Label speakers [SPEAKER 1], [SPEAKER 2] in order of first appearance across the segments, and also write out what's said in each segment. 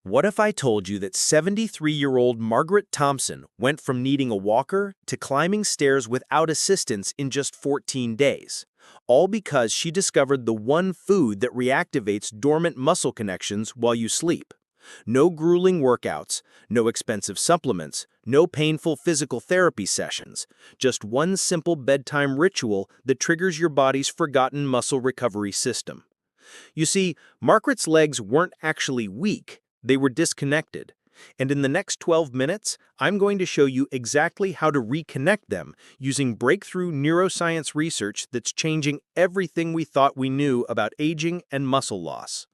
[SPEAKER 1] What if I told you that 73-year-old Margaret Thompson went from needing a walker to climbing stairs without assistance in just 14 days? All because she discovered the one food that reactivates dormant muscle connections while you sleep. No grueling workouts, no expensive supplements, no painful physical therapy sessions, just one simple bedtime ritual that triggers your body's forgotten muscle recovery system. You see, Margaret's legs weren't actually weak, they were disconnected. And in the next 12 minutes, I'm going to show you exactly how to reconnect them using breakthrough neuroscience research that's changing everything we thought we knew about aging and muscle loss.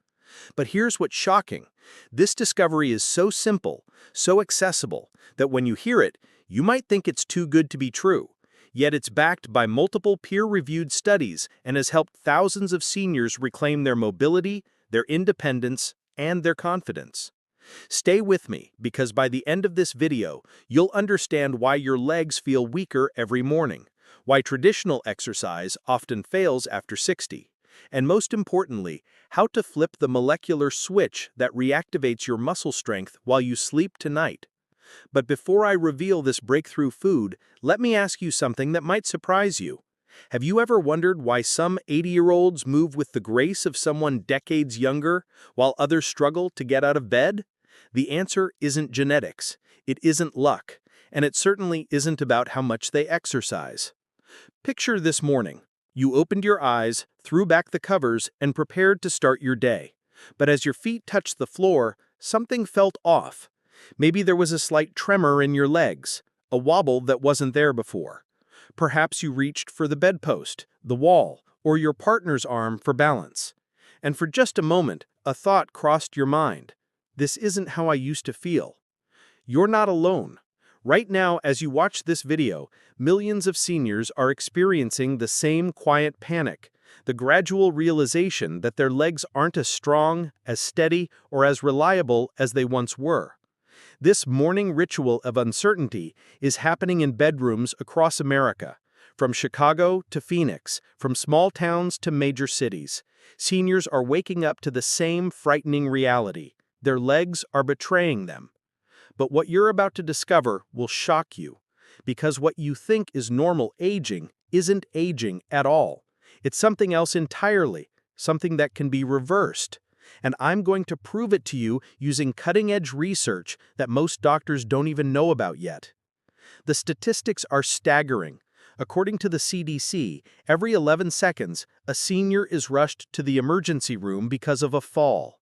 [SPEAKER 1] But here's what's shocking. This discovery is so simple, so accessible, that when you hear it, you might think it's too good to be true. Yet it's backed by multiple peer-reviewed studies and has helped thousands of seniors reclaim their mobility, their independence, and their confidence. Stay with me, because by the end of this video, you'll understand why your legs feel weaker every morning, why traditional exercise often fails after 60, and most importantly, how to flip the molecular switch that reactivates your muscle strength while you sleep tonight. But before I reveal this breakthrough food, let me ask you something that might surprise you. Have you ever wondered why some 80-year-olds move with the grace of someone decades younger, while others struggle to get out of bed? The answer isn't genetics, it isn't luck, and it certainly isn't about how much they exercise. Picture this morning. You opened your eyes, threw back the covers, and prepared to start your day. But as your feet touched the floor, something felt off. Maybe there was a slight tremor in your legs, a wobble that wasn't there before. Perhaps you reached for the bedpost, the wall, or your partner's arm for balance. And for just a moment, a thought crossed your mind. This isn't how I used to feel. You're not alone. Right now, as you watch this video, millions of seniors are experiencing the same quiet panic, the gradual realization that their legs aren't as strong, as steady, or as reliable as they once were. This morning ritual of uncertainty is happening in bedrooms across America, from Chicago to Phoenix, from small towns to major cities. Seniors are waking up to the same frightening reality. Their legs are betraying them. But what you're about to discover will shock you, because what you think is normal aging isn't aging at all. It's something else entirely, something that can be reversed. And I'm going to prove it to you using cutting-edge research that most doctors don't even know about yet. The statistics are staggering. According to the CDC, every 11 seconds, a senior is rushed to the emergency room because of a fall.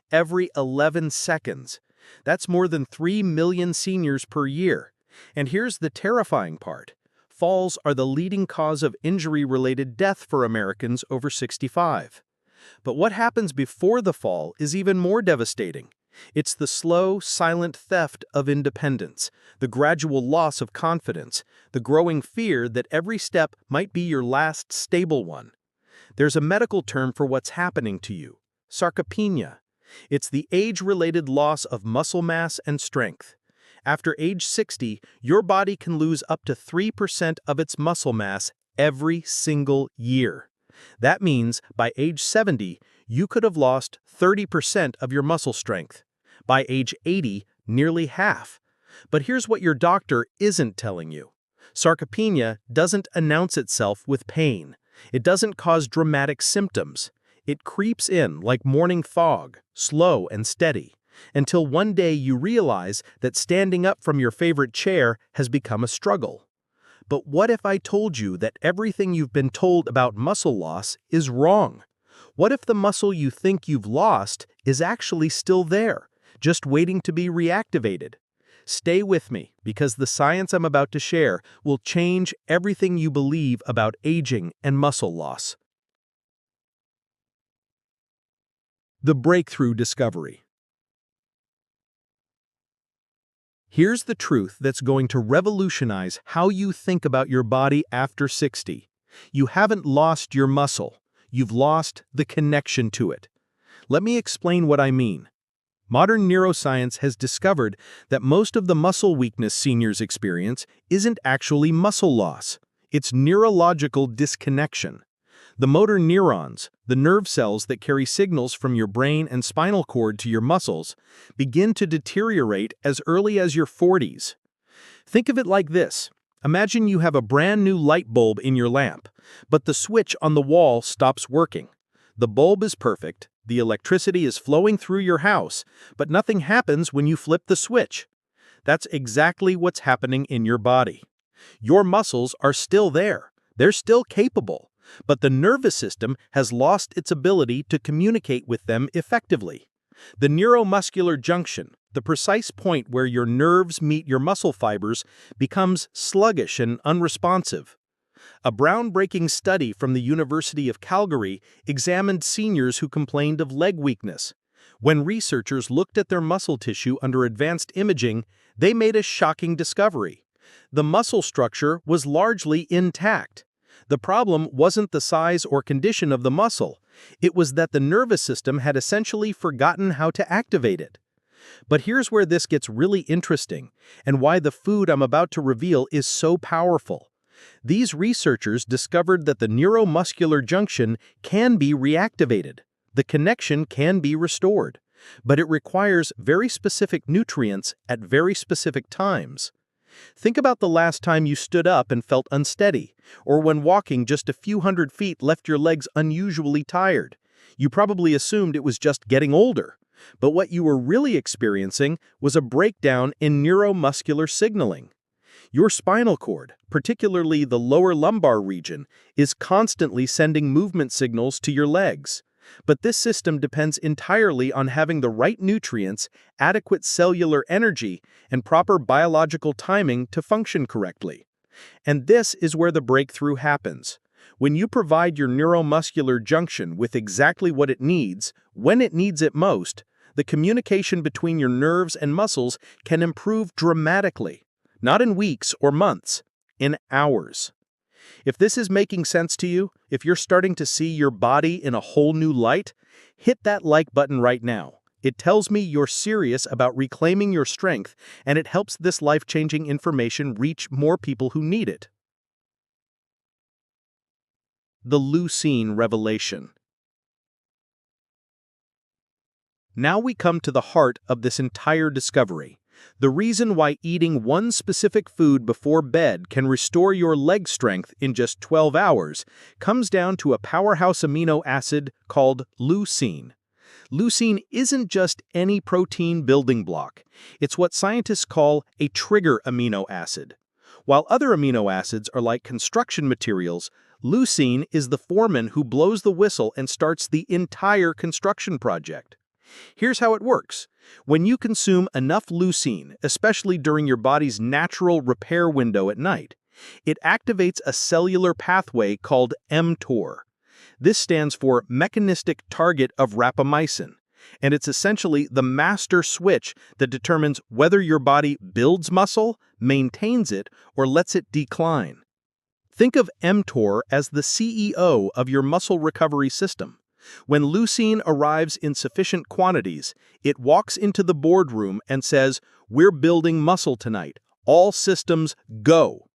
[SPEAKER 1] Every 11 seconds. That's more than 3 million seniors per year. And here's the terrifying part. Falls are the leading cause of injury-related death for Americans over 65. But what happens before the fall is even more devastating. It's the slow, silent theft of independence, the gradual loss of confidence, the growing fear that every step might be your last stable one. There's a medical term for what's happening to you: sarcopenia. It's the age-related loss of muscle mass and strength. After age 60, your body can lose up to 3% of its muscle mass every single year. That means by age 70, you could have lost 30% of your muscle strength. By age 80, nearly half. But here's what your doctor isn't telling you. Sarcopenia doesn't announce itself with pain. It doesn't cause dramatic symptoms. It creeps in like morning fog, slow and steady, until one day you realize that standing up from your favorite chair has become a struggle. But what if I told you that everything you've been told about muscle loss is wrong? What if the muscle you think you've lost is actually still there, just waiting to be reactivated? Stay with me, because the science I'm about to share will change everything you believe about aging and muscle loss. The breakthrough discovery. Here's the truth that's going to revolutionize how you think about your body after 60. You haven't lost your muscle. You've lost the connection to it. Let me explain what I mean. Modern neuroscience has discovered that most of the muscle weakness seniors experience isn't actually muscle loss. It's neurological disconnection. The motor neurons, the nerve cells that carry signals from your brain and spinal cord to your muscles, begin to deteriorate as early as your 40s. Think of it like this. Imagine you have a brand new light bulb in your lamp, but the switch on the wall stops working. The bulb is perfect, the electricity is flowing through your house, but nothing happens when you flip the switch. That's exactly what's happening in your body. Your muscles are still there. They're still capable, but the nervous system has lost its ability to communicate with them effectively. The neuromuscular junction, the precise point where your nerves meet your muscle fibers, becomes sluggish and unresponsive. A groundbreaking study from the University of Calgary examined seniors who complained of leg weakness. When researchers looked at their muscle tissue under advanced imaging, they made a shocking discovery. The muscle structure was largely intact. The problem wasn't the size or condition of the muscle. It was that the nervous system had essentially forgotten how to activate it. But here's where this gets really interesting, and why the food I'm about to reveal is so powerful. These researchers discovered that the neuromuscular junction can be reactivated. The connection can be restored, but it requires very specific nutrients at very specific times. Think about the last time you stood up and felt unsteady, or when walking just a few hundred feet left your legs unusually tired. You probably assumed it was just getting older, but what you were really experiencing was a breakdown in neuromuscular signaling. Your spinal cord, particularly the lower lumbar region, is constantly sending movement signals to your legs. But this system depends entirely on having the right nutrients, adequate cellular energy, and proper biological timing to function correctly. And this is where the breakthrough happens. When you provide your neuromuscular junction with exactly what it needs, when it needs it most, the communication between your nerves and muscles can improve dramatically. Not in weeks or months, in hours. If this is making sense to you, if you're starting to see your body in a whole new light, hit that like button right now. It tells me you're serious about reclaiming your strength, and it helps this life-changing information reach more people who need it. The Leucine Revelation. Now we come to the heart of this entire discovery. The reason why eating one specific food before bed can restore your leg strength in just 12 hours comes down to a powerhouse amino acid called leucine. Leucine isn't just any protein building block. It's what scientists call a trigger amino acid. While other amino acids are like construction materials, leucine is the foreman who blows the whistle and starts the entire construction project. Here's how it works. When you consume enough leucine, especially during your body's natural repair window at night, it activates a cellular pathway called mTOR. This stands for mechanistic target of rapamycin, and it's essentially the master switch that determines whether your body builds muscle, maintains it, or lets it decline. Think of mTOR as the CEO of your muscle recovery system. When leucine arrives in sufficient quantities, it walks into the boardroom and says, "We're building muscle tonight. All systems go."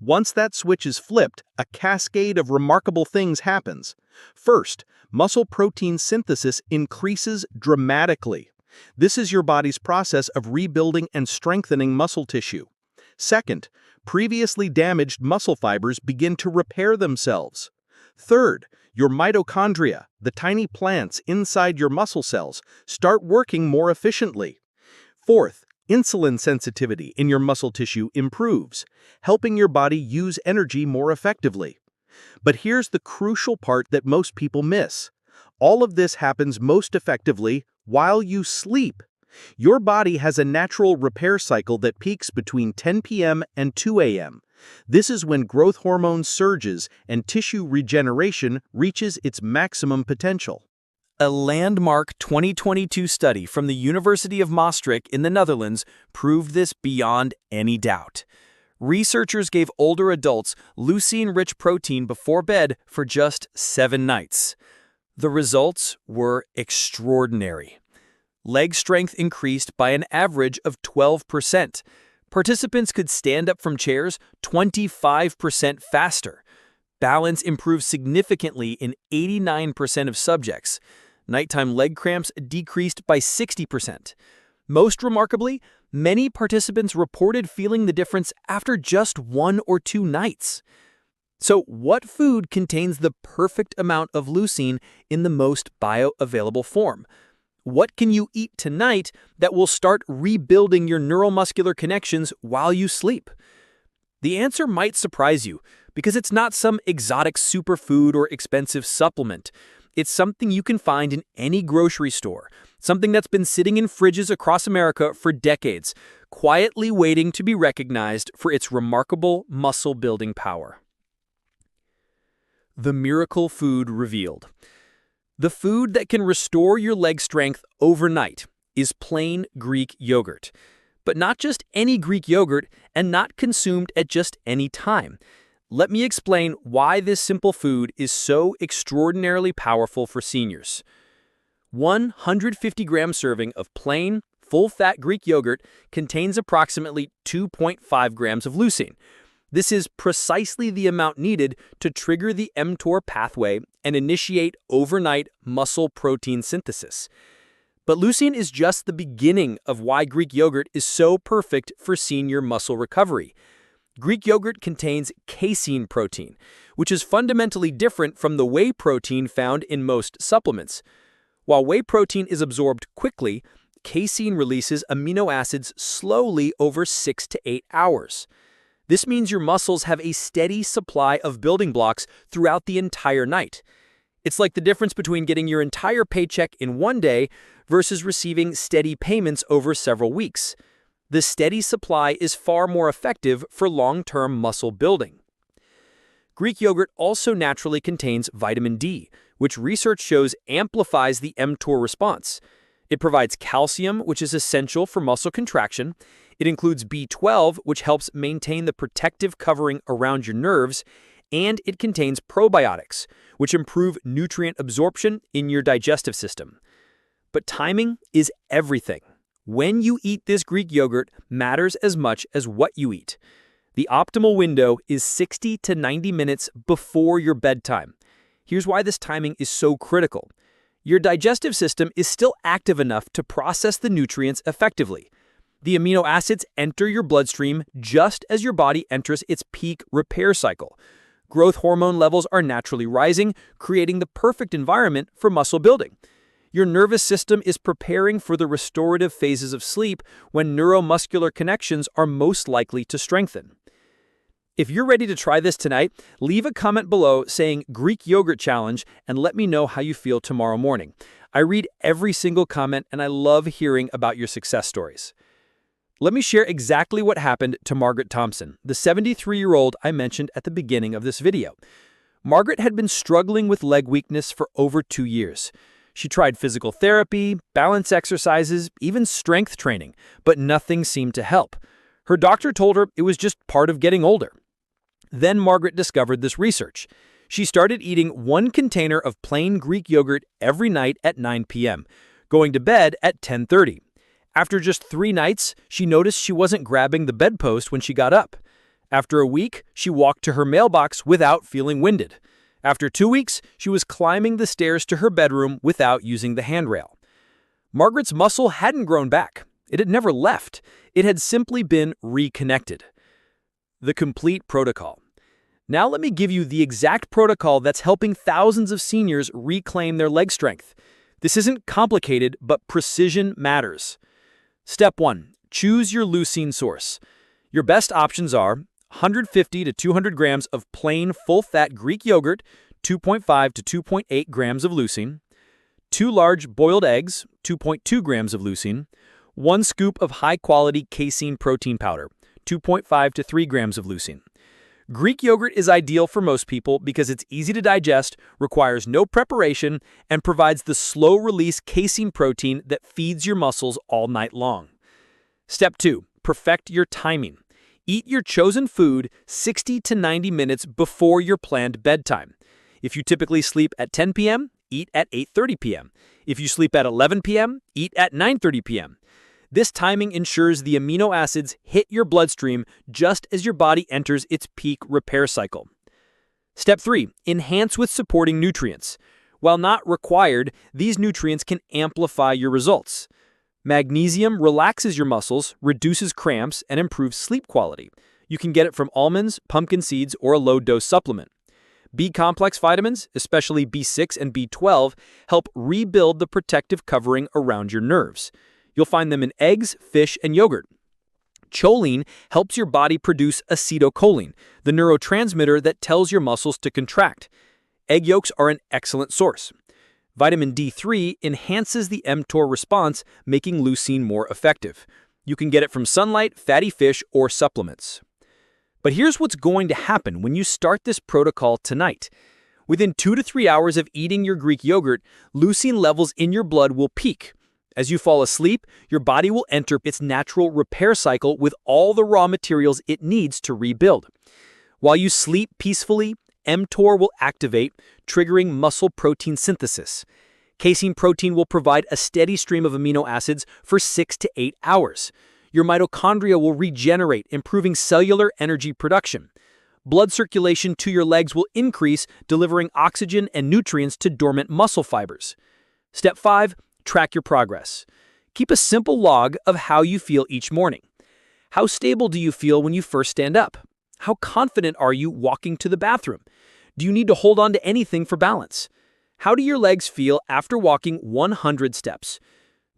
[SPEAKER 1] Once that switch is flipped, a cascade of remarkable things happens. First, muscle protein synthesis increases dramatically. This is your body's process of rebuilding and strengthening muscle tissue. Second, previously damaged muscle fibers begin to repair themselves. Third, your mitochondria, the tiny plants inside your muscle cells, start working more efficiently. Fourth, insulin sensitivity in your muscle tissue improves, helping your body use energy more effectively. But here's the crucial part that most people miss. All of this happens most effectively while you sleep. Your body has a natural repair cycle that peaks between 10 p.m. and 2 a.m. This is when growth hormone surges and tissue regeneration reaches its maximum potential. A landmark 2022 study from the University of Maastricht in the Netherlands proved this beyond any doubt. Researchers gave older adults leucine-rich protein before bed for just 7 nights. The results were extraordinary. Leg strength increased by an average of 12%. Participants could stand up from chairs 25% faster. Balance improves significantly in 89% of subjects. Nighttime leg cramps decreased by 60%. Most remarkably, many participants reported feeling the difference after just 1 or 2 nights. So, what food contains the perfect amount of leucine in the most bioavailable form? What can you eat tonight that will start rebuilding your neuromuscular connections while you sleep? The answer might surprise you, because it's not some exotic superfood or expensive supplement. It's something you can find in any grocery store, something that's been sitting in fridges across America for decades, quietly waiting to be recognized for its remarkable muscle-building power. The miracle food revealed. The food that can restore your leg strength overnight is plain Greek yogurt. But not just any Greek yogurt, and not consumed at just any time. Let me explain why this simple food is so extraordinarily powerful for seniors. 150-gram serving of plain, full-fat Greek yogurt contains approximately 2.5 grams of leucine. This is precisely the amount needed to trigger the mTOR pathway and initiate overnight muscle protein synthesis. But leucine is just the beginning of why Greek yogurt is so perfect for senior muscle recovery. Greek yogurt contains casein protein, which is fundamentally different from the whey protein found in most supplements. While whey protein is absorbed quickly, casein releases amino acids slowly over 6 to 8 hours. This means your muscles have a steady supply of building blocks throughout the entire night. It's like the difference between getting your entire paycheck in one day versus receiving steady payments over several weeks. The steady supply is far more effective for long-term muscle building. Greek yogurt also naturally contains vitamin D, which research shows amplifies the mTOR response. It provides calcium, which is essential for muscle contraction. It includes B12, which helps maintain the protective covering around your nerves, and it contains probiotics, which improve nutrient absorption in your digestive system. But timing is everything. When you eat this Greek yogurt matters as much as what you eat. The optimal window is 60 to 90 minutes before your bedtime. Here's why this timing is so critical. Your digestive system is still active enough to process the nutrients effectively. The amino acids enter your bloodstream just as your body enters its peak repair cycle. Growth hormone levels are naturally rising, creating the perfect environment for muscle building. Your nervous system is preparing for the restorative phases of sleep when neuromuscular connections are most likely to strengthen. If you're ready to try this tonight, leave a comment below saying Greek Yogurt Challenge and let me know how you feel tomorrow morning. I read every single comment and I love hearing about your success stories. Let me share exactly what happened to Margaret Thompson, the 73-year-old I mentioned at the beginning of this video. Margaret had been struggling with leg weakness for over 2 years. She tried physical therapy, balance exercises, even strength training, but nothing seemed to help. Her doctor told her it was just part of getting older. Then Margaret discovered this research. She started eating 1 container of plain Greek yogurt every night at 9 p.m., going to bed at 10:30. After just 3 nights, she noticed she wasn't grabbing the bedpost when she got up. After a week, she walked to her mailbox without feeling winded. After 2 weeks, she was climbing the stairs to her bedroom without using the handrail. Margaret's muscle hadn't grown back. It had never left. It had simply been reconnected. The complete protocol. Now let me give you the exact protocol that's helping thousands of seniors reclaim their leg strength. This isn't complicated, but precision matters. Step 1. Choose your leucine source. Your best options are 150 to 200 grams of plain full-fat Greek yogurt, 2.5 to 2.8 grams of leucine, 2 large boiled eggs, 2.2 grams of leucine, 1 scoop of high-quality casein protein powder, 2.5 to 3 grams of leucine. Greek yogurt is ideal for most people because it's easy to digest, requires no preparation, and provides the slow-release casein protein that feeds your muscles all night long. Step 2. Perfect your timing. Eat your chosen food 60 to 90 minutes before your planned bedtime. If you typically sleep at 10 p.m., eat at 8:30 p.m. If you sleep at 11 p.m., eat at 9:30 p.m. This timing ensures the amino acids hit your bloodstream just as your body enters its peak repair cycle.
[SPEAKER 2] Step 3. Enhance with supporting nutrients. While not required, these nutrients can amplify your results. Magnesium relaxes your muscles, reduces cramps, and improves sleep quality. You can get it from almonds, pumpkin seeds, or a low-dose supplement. B-complex vitamins, especially B6 and B12, help rebuild the protective covering around your nerves. You'll find them in eggs, fish, and yogurt. Choline helps your body produce acetylcholine, the neurotransmitter that tells your muscles to contract. Egg yolks are an excellent source. Vitamin D3 enhances the mTOR response, making leucine more effective. You can get it from sunlight, fatty fish, or supplements. But here's what's going to happen when you start this protocol tonight. Within 2 to 3 hours of eating your Greek yogurt, leucine levels in your blood will peak. As you fall asleep, your body will enter its natural repair cycle with all the raw materials it needs to rebuild. While you sleep peacefully, mTOR will activate, triggering muscle protein synthesis. Casein protein will provide a steady stream of amino acids for 6 to 8 hours. Your mitochondria will regenerate, improving cellular energy production. Blood circulation to your legs will increase, delivering oxygen and nutrients to dormant muscle fibers. Step 5. Track your progress. Keep a simple log of how you feel each morning. How stable do you feel when you first stand up? How confident are you walking to the bathroom? Do you need to hold on to anything for balance? How do your legs feel after walking 100 steps?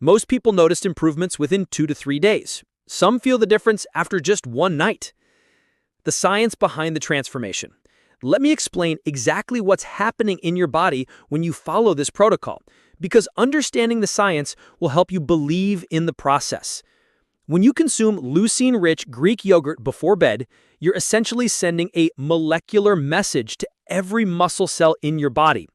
[SPEAKER 2] Most people noticed improvements within 2 to 3 days. Some feel the difference after just one night. The science behind the transformation. Let me explain exactly what's happening in your body when you follow this protocol, because understanding the science will help you believe in the process. When you consume leucine-rich Greek yogurt before bed, you're essentially sending a molecular message to every muscle cell in your body.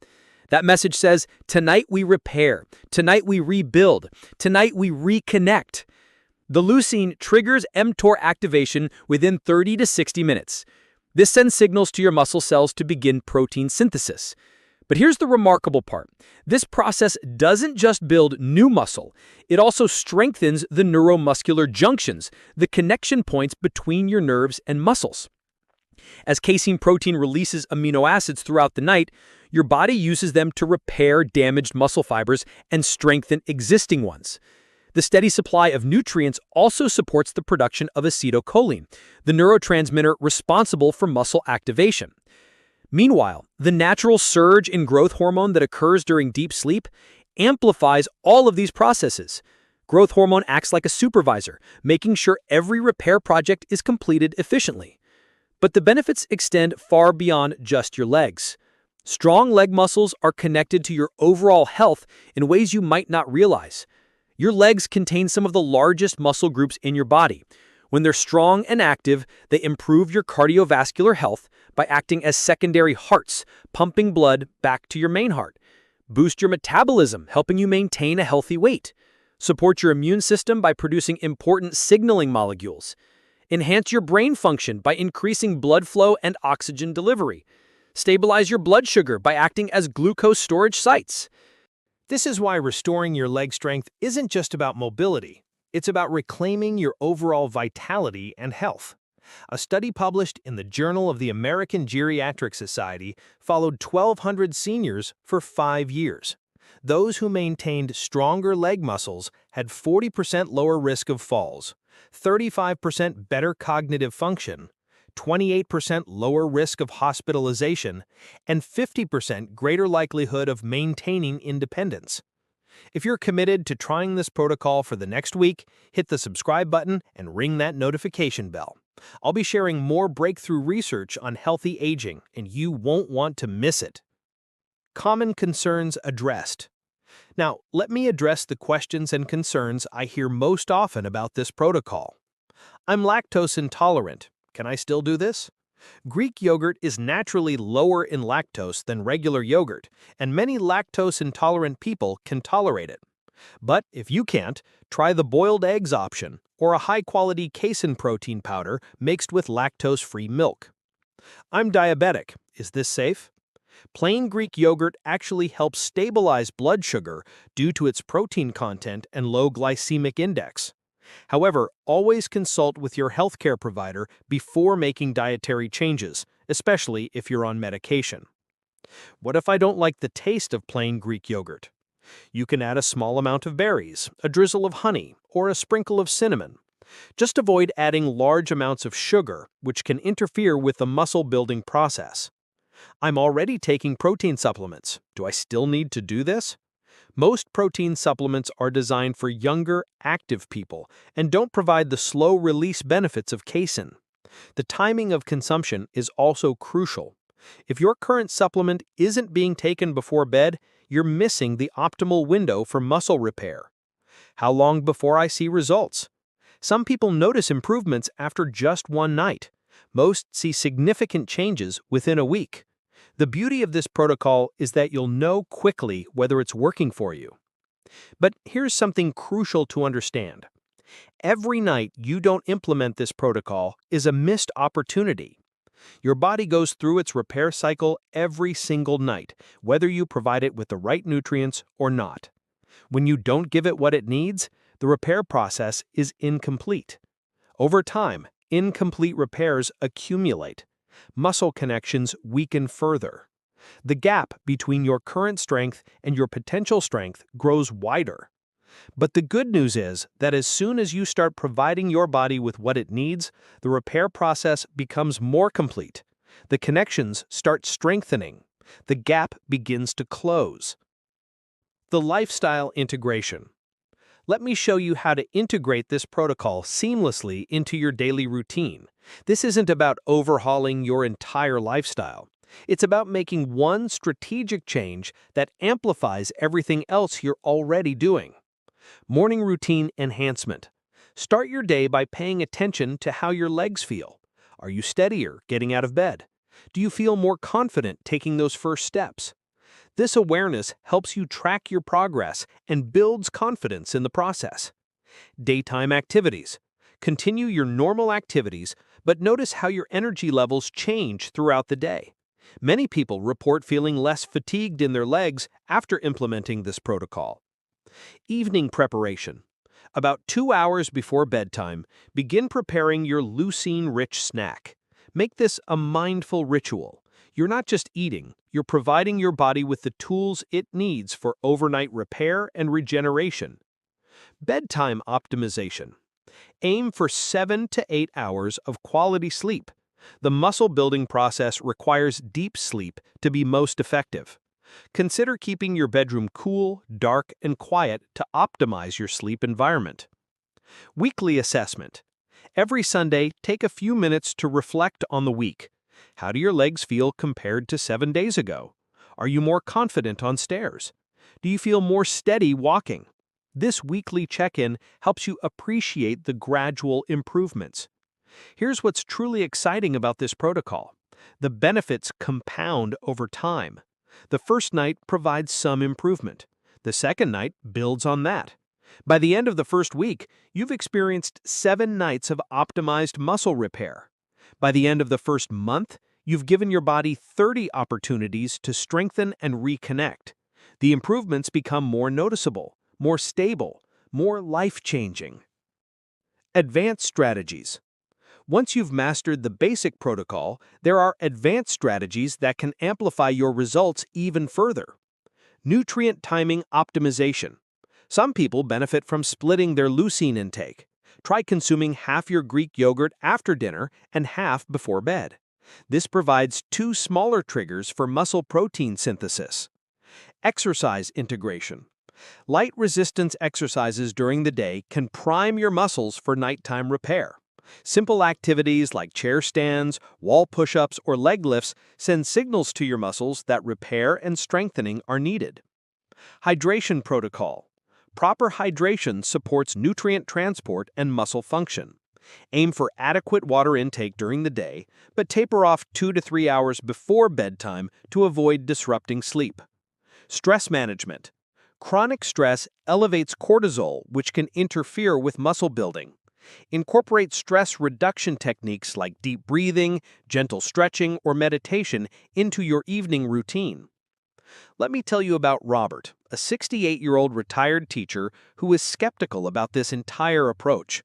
[SPEAKER 2] That message says, tonight we repair, tonight we rebuild, tonight we reconnect. The leucine triggers mTOR activation within 30 to 60 minutes. This sends signals to your muscle cells to begin protein synthesis. But here's the remarkable part. This process doesn't just build new muscle, it also strengthens the neuromuscular junctions, the connection points between your nerves and muscles. As casein protein releases amino acids throughout the night, your body uses them to repair damaged muscle fibers and strengthen existing ones. The steady supply of nutrients also supports the production of acetylcholine, the neurotransmitter responsible for muscle activation. Meanwhile, the natural surge in growth hormone that occurs during deep sleep amplifies all of these processes. Growth hormone acts like a supervisor, making sure every repair project is completed efficiently. But the benefits extend far beyond just your legs. Strong leg muscles are connected to your overall health in ways you might not realize. Your legs contain some of the largest muscle groups in your body. When they're strong and active, they improve your cardiovascular health by acting as secondary hearts, pumping blood back to your main heart. Boost your metabolism, helping you maintain a healthy weight. Support your immune system by producing important signaling molecules. Enhance your brain function by increasing blood flow and oxygen delivery. Stabilize your blood sugar by acting as glucose storage sites.
[SPEAKER 1] This is why restoring your leg strength isn't just about mobility. It's about reclaiming your overall vitality and health. A study published in the Journal of the American Geriatric Society followed 1,200 seniors for 5 years. Those who maintained stronger leg muscles had 40% lower risk of falls, 35% better cognitive function, 28% lower risk of hospitalization, and 50% greater likelihood of maintaining independence. If you're committed to trying this protocol for the next week, hit the subscribe button and ring that notification bell. I'll be sharing more breakthrough research on healthy aging, and you won't want to miss it. Common concerns addressed. Now, let me address the questions and concerns I hear most often about this protocol. I'm lactose intolerant. Can I still do this? Greek yogurt is naturally lower in lactose than regular yogurt, and many lactose-intolerant people can tolerate it. But if you can't, try the boiled eggs option or a high-quality casein protein powder mixed with lactose-free milk. I'm diabetic. Is this safe? Plain Greek yogurt actually helps stabilize blood sugar due to its protein content and low glycemic index. However, always consult with your healthcare provider before making dietary changes, especially if you're on medication. What if I don't like the taste of plain Greek yogurt? You can add a small amount of berries, a drizzle of honey, or a sprinkle of cinnamon. Just avoid adding large amounts of sugar, which can interfere with the muscle-building process. I'm already taking protein supplements. Do I still need to do this? Most protein supplements are designed for younger, active people and don't provide the slow-release benefits of casein. The timing of consumption is also crucial. If your current supplement isn't being taken before bed, you're missing the optimal window for muscle repair. How long before I see results? Some people notice improvements after just one night. Most see significant changes within a week. The beauty of this protocol is that you'll know quickly whether it's working for you. But here's something crucial to understand. Every night you don't implement this protocol is a missed opportunity. Your body goes through its repair cycle every single night, whether you provide it with the right nutrients or not. When you don't give it what it needs, the repair process is incomplete. Over time, incomplete repairs accumulate. Muscle connections weaken further. The gap between your current strength and your potential strength grows wider. But the good news is that as soon as you start providing your body with what it needs, the repair process becomes more complete. The connections start strengthening. The gap begins to close. The lifestyle integration. Let me show you how to integrate this protocol seamlessly into your daily routine. This isn't about overhauling your entire lifestyle. It's about making one strategic change that amplifies everything else you're already doing. Morning routine enhancement. Start your day by paying attention to how your legs feel. Are you steadier getting out of bed? Do you feel more confident taking those first steps? This awareness helps you track your progress and builds confidence in the process. Daytime activities. Continue your normal activities, but notice how your energy levels change throughout the day. Many people report feeling less fatigued in their legs after implementing this protocol. Evening preparation. About 2 hours before bedtime, begin preparing your leucine-rich snack. Make this a mindful ritual. You're not just eating, you're providing your body with the tools it needs for overnight repair and regeneration. Bedtime optimization. Aim for 7 to 8 hours of quality sleep. The muscle-building process requires deep sleep to be most effective. Consider keeping your bedroom cool, dark, and quiet to optimize your sleep environment. Weekly assessment. Every Sunday, take a few minutes to reflect on the week. How do your legs feel compared to 7 days ago? Are you more confident on stairs? Do you feel more steady walking? This weekly check-in helps you appreciate the gradual improvements. Here's what's truly exciting about this protocol. The benefits compound over time. The first night provides some improvement. The second night builds on that. By the end of the first week, you've experienced 7 nights of optimized muscle repair. By the end of the first month, you've given your body 30 opportunities to strengthen and reconnect. The improvements become more noticeable, more stable, more life-changing. Advanced strategies. Once you've mastered the basic protocol, there are advanced strategies that can amplify your results even further. Nutrient timing optimization. Some people benefit from splitting their leucine intake. Try consuming half your Greek yogurt after dinner and half before bed. This provides 2 smaller triggers for muscle protein synthesis. Exercise integration. Light resistance exercises during the day can prime your muscles for nighttime repair. Simple activities like chair stands, wall push-ups, or leg lifts send signals to your muscles that repair and strengthening are needed. Hydration protocol. Proper hydration supports nutrient transport and muscle function. Aim for adequate water intake during the day, but taper off 2 to 3 hours before bedtime to avoid disrupting sleep. Stress management. Chronic stress elevates cortisol, which can interfere with muscle building. Incorporate stress reduction techniques like deep breathing, gentle stretching, or meditation into your evening routine. Let me tell you about Robert, a 68-year-old retired teacher who is skeptical about this entire approach.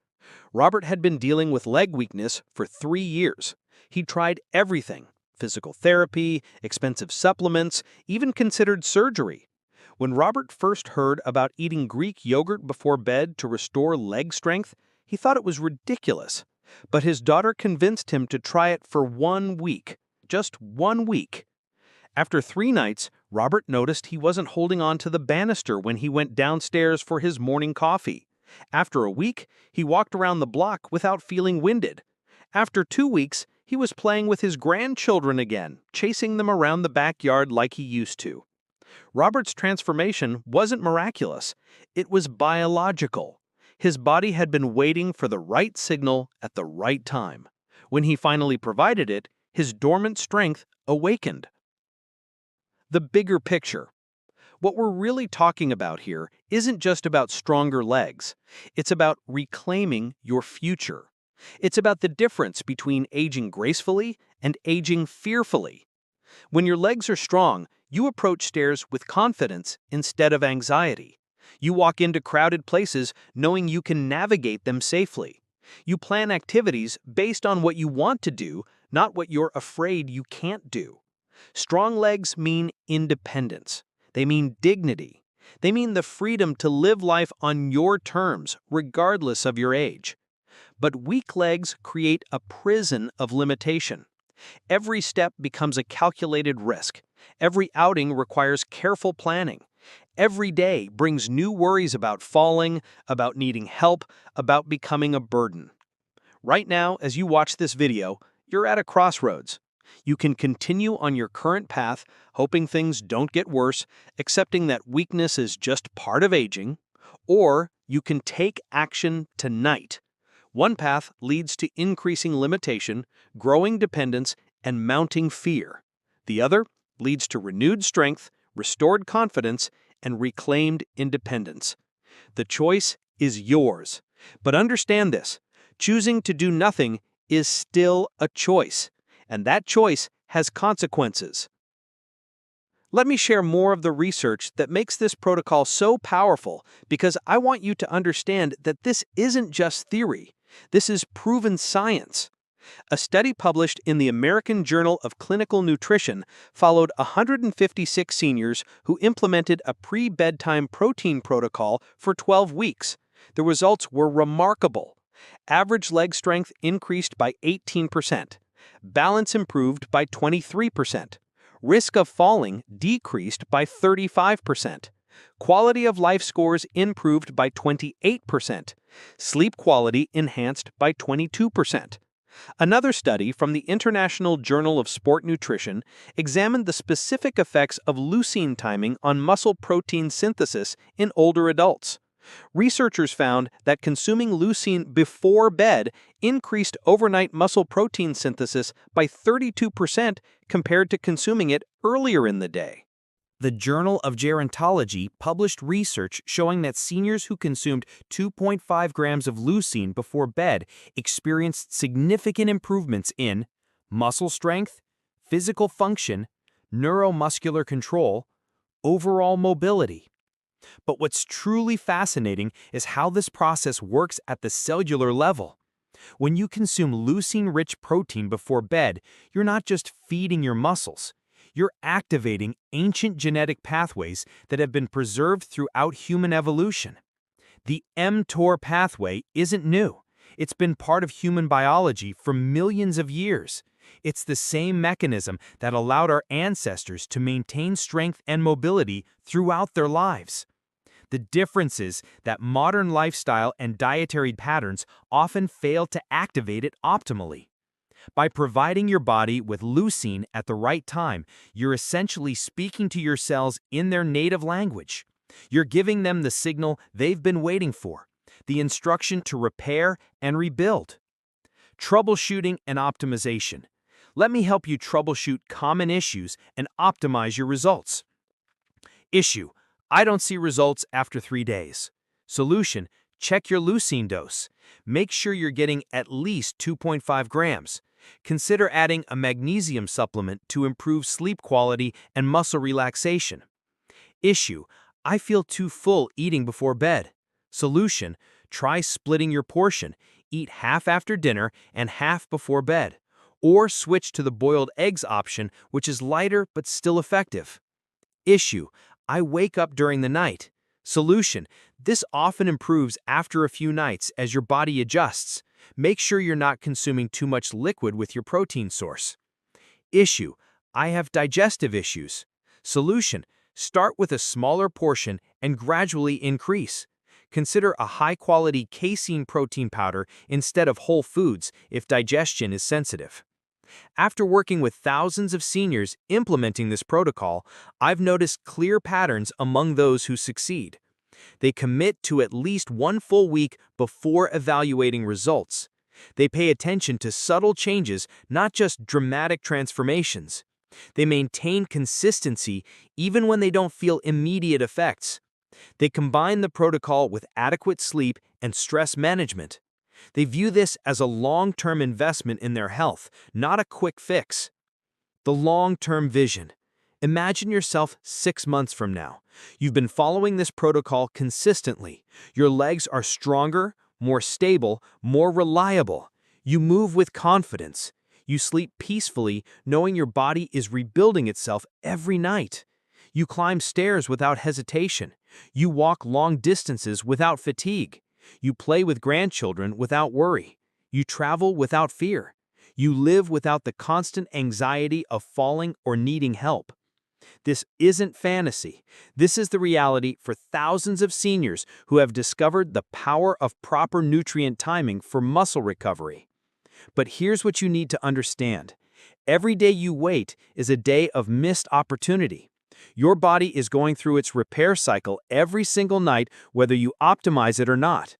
[SPEAKER 1] Robert had been dealing with leg weakness for 3 years. He tried everything:
[SPEAKER 2] physical therapy, expensive supplements, even considered surgery. When Robert first heard about eating Greek yogurt before bed to restore leg strength, he thought it was ridiculous. But his daughter convinced him to try it for 1 week. Just 1 week. After 3 nights, Robert noticed he wasn't holding on to the banister when he went downstairs for his morning coffee. After a week, he walked around the block without feeling winded. After 2 weeks, he was playing with his grandchildren again, chasing them around the backyard like he used to. Robert's transformation wasn't miraculous. It was biological. His body had been waiting for the right signal at the right time. When he finally provided it, his dormant strength awakened. The bigger picture. What we're really talking about here isn't just about stronger legs. It's about reclaiming your future. It's about the difference between aging gracefully and aging fearfully. When your legs are strong, you approach stairs with confidence instead of anxiety. You walk into crowded places knowing you can navigate them safely. You plan activities based on what you want to do, not what you're afraid you can't do. Strong legs mean independence. They mean dignity. They mean the freedom to live life on your terms, regardless of your age. But weak legs create a prison of limitation. Every step becomes a calculated risk. Every outing requires careful planning. Every day brings new worries about falling, about needing help, about becoming a burden. Right now, as you watch this video, you're at a crossroads. You can continue on your current path, hoping things don't get worse, accepting that weakness is just part of aging, or you can take action tonight. One path leads to increasing limitation, growing dependence, and mounting fear. The other leads to renewed strength, restored confidence, and reclaimed independence. The choice is yours. But understand this, choosing to do nothing is still a choice, and that choice has consequences. Let me share more of the research that makes this protocol so powerful because I want you to understand that this isn't just theory. This is proven science. A study published in the American Journal of Clinical Nutrition followed 156 seniors who implemented a pre-bedtime protein protocol for 12 weeks. The results were remarkable. Average leg strength increased by 18%. Balance improved by 23%. Risk of falling decreased by 35%. Quality of life scores improved by 28%. Sleep quality enhanced by 22%. Another study from the International Journal of Sport Nutrition examined the specific effects of leucine timing on muscle protein synthesis in older adults. Researchers found that consuming leucine before bed increased overnight muscle protein synthesis by 32% compared to consuming it earlier in the day.
[SPEAKER 1] The Journal of Gerontology published research showing that seniors who consumed 2.5 grams of leucine before bed experienced significant improvements in muscle strength, physical function, neuromuscular control, overall mobility. But what's truly fascinating is how this process works at the cellular level. When you consume leucine-rich protein before bed, you're not just feeding your muscles. You're activating ancient genetic pathways that have been preserved throughout human evolution. The mTOR pathway isn't new. It's been part of human biology for millions of years. It's the same mechanism that allowed our ancestors to maintain strength and mobility throughout their lives. The difference is that modern lifestyle and dietary patterns often fail to activate it optimally. By providing your body with leucine at the right time, you're essentially speaking to your cells in their native language. You're giving them the signal they've been waiting for, the instruction to repair and rebuild. Troubleshooting and optimization. Let me help you troubleshoot common issues and optimize your results. Issue: I don't see results after 3 days. Solution: check your leucine dose. Make sure you're getting at least 2.5 grams. Consider adding a magnesium supplement to improve sleep quality and muscle relaxation. Issue: I feel too full eating before bed. Solution: try splitting your portion. Eat half after dinner and half before bed. Or switch to the boiled eggs option, which is lighter but still effective. Issue: I wake up during the night. Solution: this often improves after a few nights as your body adjusts. Make sure you're not consuming too much liquid with your protein source. Issue: I have digestive issues. Solution: start with a smaller portion and gradually increase. Consider a high-quality casein protein powder instead of whole foods if digestion is sensitive. After working with thousands of seniors implementing this protocol, I've noticed clear patterns among those who succeed. They commit to at least one full week before evaluating results. They pay attention to subtle changes, not just dramatic transformations. They maintain consistency even when they don't feel immediate effects. They combine the protocol with adequate sleep and stress management. They view this as a long-term investment in their health, not a quick fix. The long-term vision. Imagine yourself 6 months from now. You've been following this protocol consistently. Your legs are stronger, more stable, more reliable. You move with confidence. You sleep peacefully, knowing your body is rebuilding itself every night. You climb stairs without hesitation. You walk long distances without fatigue. You play with grandchildren without worry. You travel without fear. You live without the constant anxiety of falling or needing help. This isn't fantasy. This is the reality for thousands of seniors who have discovered the power of proper nutrient timing for muscle recovery. But here's what you need to understand. Every day you wait is a day of missed opportunity. Your body is going through its repair cycle every single night, whether you optimize it or not.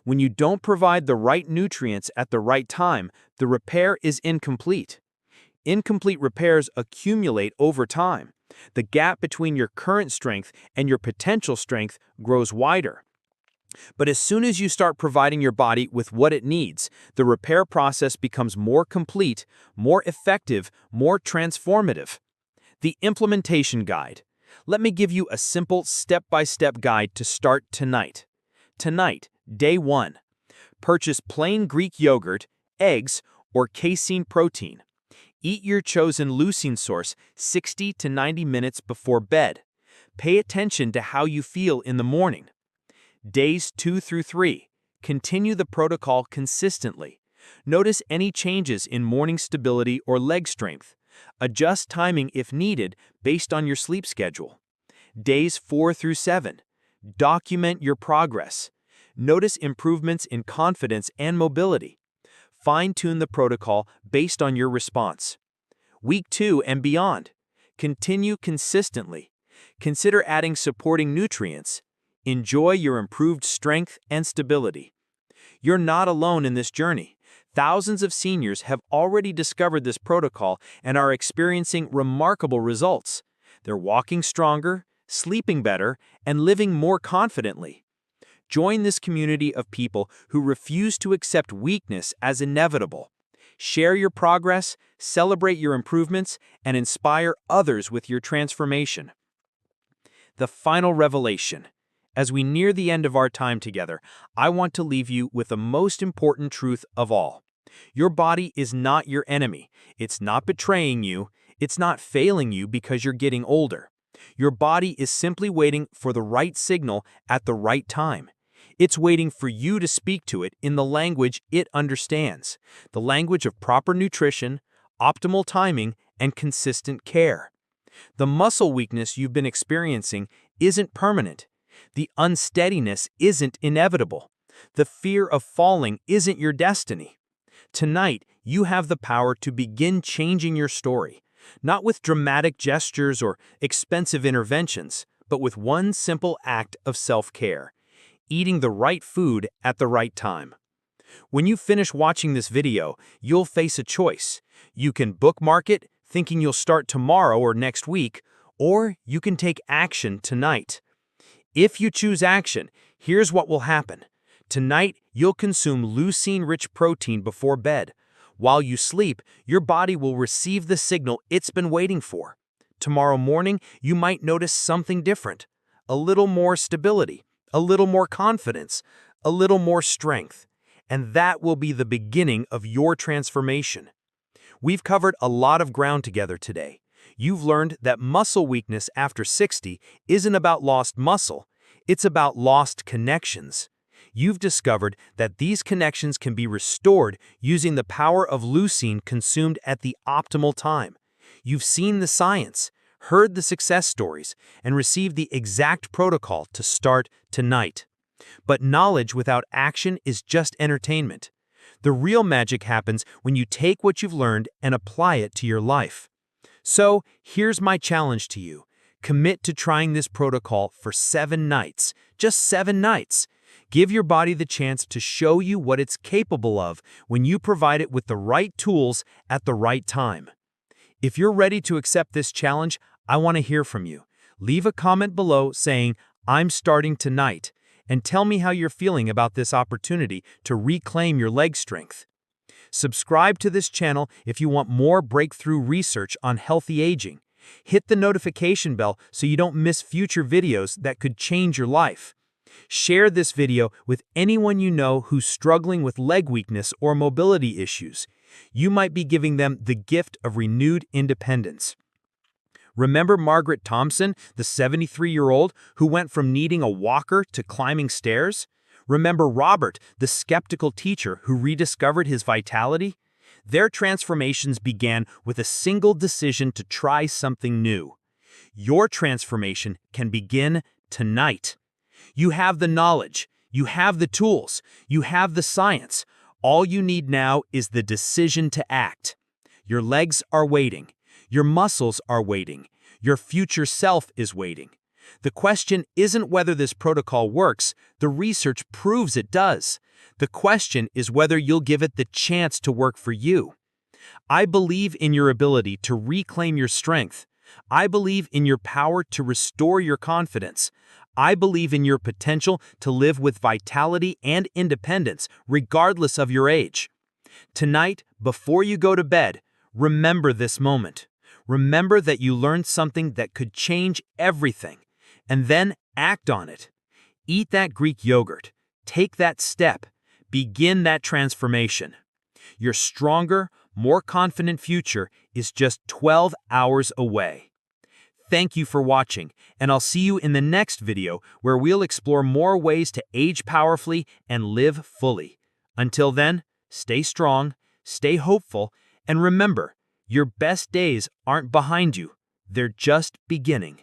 [SPEAKER 1] When you don't provide the right nutrients at the right time, the repair is incomplete. Incomplete repairs accumulate over time. The gap between your current strength and your potential strength grows wider. But as soon as you start providing your body with what it needs, the repair process becomes more complete, more effective, more transformative. The Implementation Guide. Let me give you a simple step-by-step guide to start tonight. Tonight, Day 1. Purchase plain Greek yogurt, eggs, or casein protein. Eat your chosen leucine source 60 to 90 minutes before bed. Pay attention to how you feel in the morning. Days 2 through 3. Continue the protocol consistently. Notice any changes in morning stability or leg strength. Adjust timing if needed based on your sleep schedule. Days 4 through 7. Document your progress. Notice improvements in confidence and mobility. Fine-tune the protocol based on your response. Week 2 and beyond. Continue consistently. Consider adding supporting nutrients. Enjoy your improved strength and stability. You're not alone in this journey. Thousands of seniors have already discovered this protocol and are experiencing remarkable results. They're walking stronger, sleeping better, and living more confidently. Join this community of people who refuse to accept weakness as inevitable. Share your progress, celebrate your improvements, and inspire others with your transformation. The final revelation. As we near the end of our time together, I want to leave you with the most important truth of all. Your body is not your enemy. It's not betraying you. It's not failing you because you're getting older. Your body is simply waiting for the right signal at the right time. It's waiting for you to speak to it in the language it understands, the language of proper nutrition, optimal timing, and consistent care. The muscle weakness you've been experiencing isn't permanent. The unsteadiness isn't inevitable. The fear of falling isn't your destiny. Tonight, you have the power to begin changing your story, not with dramatic gestures or expensive interventions, but with one simple act of self-care: eating the right food at the right time. When you finish watching this video, you'll face a choice. You can bookmark it, thinking you'll start tomorrow or next week, or you can take action tonight. If you choose action, here's what will happen. Tonight, you'll consume leucine-rich protein before bed. While you sleep, your body will receive the signal it's been waiting for. Tomorrow morning, you might notice something different. A little more stability, a little more confidence, a little more strength. And that will be the beginning of your transformation. We've covered a lot of ground together today. You've learned that muscle weakness after 60 isn't about lost muscle, it's about lost connections. You've discovered that these connections can be restored using the power of leucine consumed at the optimal time. You've seen the science, heard the success stories, and received the exact protocol to start tonight. But knowledge without action is just entertainment. The real magic happens when you take what you've learned and apply it to your life. So, here's my challenge to you. Commit to trying this protocol for 7 nights. Just 7 nights. Give your body the chance to show you what it's capable of when you provide it with the right tools at the right time. If you're ready to accept this challenge, I want to hear from you. Leave a comment below saying, "I'm starting tonight," and tell me how you're feeling about this opportunity to reclaim your leg strength. Subscribe to this channel if you want more breakthrough research on healthy aging. Hit the notification bell so you don't miss future videos that could change your life. Share this video with anyone you know who's struggling with leg weakness or mobility issues. You might be giving them the gift of renewed independence. Remember Margaret Thompson, the 73-year-old who went from needing a walker to climbing stairs? Remember Robert, the skeptical teacher who rediscovered his vitality? Their transformations began with a single decision to try something new. Your transformation can begin tonight. You have the knowledge, you have the tools, you have the science. All you need now is the decision to act. Your legs are waiting. Your muscles are waiting. Your future self is waiting. The question isn't whether this protocol works. The research proves it does. The question is whether you'll give it the chance to work for you. I believe in your ability to reclaim your strength. I believe in your power to restore your confidence. I believe in your potential to live with vitality and independence, regardless of your age. Tonight, before you go to bed, remember this moment. Remember that you learned something that could change everything, and then act on it. Eat that Greek yogurt. Take that step. Begin that transformation. Your stronger, more confident future is just 12 hours away. Thank you for watching, and I'll see you in the next video where we'll explore more ways to age powerfully and live fully. Until then, stay strong, stay hopeful, and remember, your best days aren't behind you, they're just beginning.